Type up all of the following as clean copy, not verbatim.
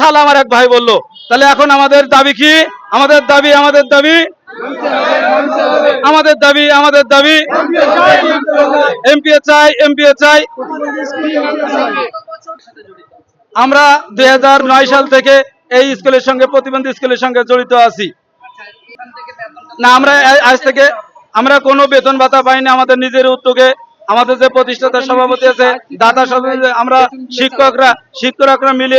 সাল আমার এক ভাই বলল। তাহলে এখন আমাদের দাবি কি? আমাদের দাবি এমপিও চাই। আমরা 2009 সাল থেকে এই স্কুলের সঙ্গে, প্রতিবন্ধী স্কুলের সঙ্গে জড়িত আছি। না, আমরা কোনো বেতন ভাতা পাইনি। আমাদের নিজের উদ্যোগে আমাদের যে প্রতিষ্ঠাতা সভাপতি আছে, দাতা সভাপতি, আমরা শিক্ষকরা মিলে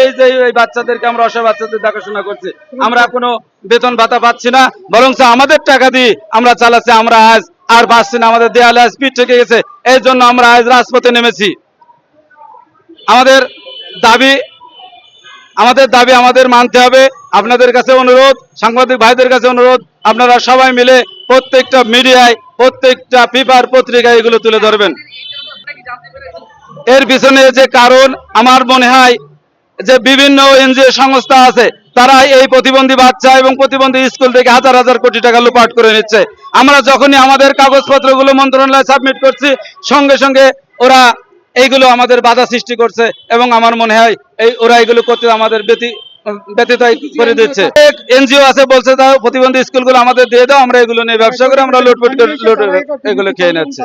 এই বাচ্চাদেরকে, আমরা অসহায় বাচ্চাদের দেখাশোনা করছি। আমরা কোনো বেতন ভাতা পাচ্ছি না, বরং আমাদের টাকা দিয়ে আমরা চালাচ্ছি। আমরা আজ আর পাচ্ছি না, আমাদের দেয়ালে আজ পিঠ থেকে গেছে। এই জন্য আমরা আজ রাজপথে নেমেছি। আমাদের দাবি আমাদের মানতে হবে। আপনাদের কাছে অনুরোধ, সাংবাদিক ভাইদের কাছে অনুরোধ, আপনারা সবাই মিলে প্রত্যেকটা মিডিয়ায়, প্রত্যেকটা পেপার পত্রিকায় এগুলো তুলে ধরবেন। এর পিছনে যে কারণ, আমার মনে হয় যে বিভিন্ন এনজিও সংস্থা আছে, তারা এই প্রতিবন্ধী বাচ্চা এবং প্রতিবন্ধী স্কুল থেকে হাজার হাজার কোটি টাকা লুপাট করে নিচ্ছে। আমরা যখনই আমাদের কাগজপত্রগুলো মন্ত্রণালয়ে সাবমিট করছি, সঙ্গে সঙ্গে ওরা এইগুলো আমাদের বাধা সৃষ্টি করছে, এবং আমার মনে হয় ওরা এগুলো করতে আমাদের ব্যতীত করে দিচ্ছে। এনজিও আছে, বলছে তাও প্রতিবন্ধী স্কুলগুলো আমাদের দিয়ে দাও, আমরা এগুলো নিয়ে ব্যবসা করে আমরা লুটপুট এগুলো খেয়ে নিচ্ছি।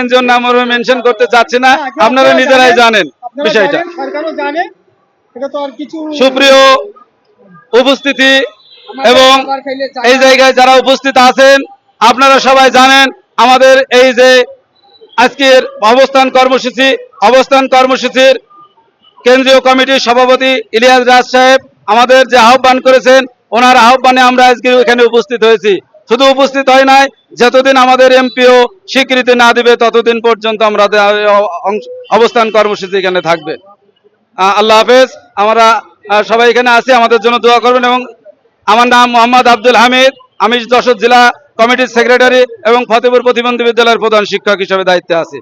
এনজিওর নাম আমরা মেনশন করতে চাচ্ছি না, আপনারা নিজেরাই জানেন বিষয়টা। সুপ্রিয় উপস্থিতি এবং এই জায়গায় যারা উপস্থিত আছেন, আপনারা সবাই জানেন আমাদের এই যে আজকের অবস্থান কর্মসূচির কেন্দ্রীয় কমিটির সভাপতি ইলিয়াস রাজ সাহেব আমাদের যে আহ্বান করেছেন, ওনার আহ্বানে আমরা আজকে এখানে উপস্থিত হয়েছি। শুধু উপস্থিত হয় নাই, যতদিন আমাদের এমপিও স্বীকৃতি না দিবে ততদিন পর্যন্ত আমরা অবস্থান কর্মসূচি এখানে থাকবে। আল্লাহ হাফেজ। আমরা সবাই এখানে আছি, আমাদের জন্য দোয়া করবেন। এবং আমার নাম মোহাম্মদ আব্দুল হামিদ, আমি যশোর জেলা কমিটির সেক্রেটারি এবং ফতেপুর প্রতিবন্ধী বিদ্যালয়ের প্রধান শিক্ষক হিসেবে দায়িত্বে আছি।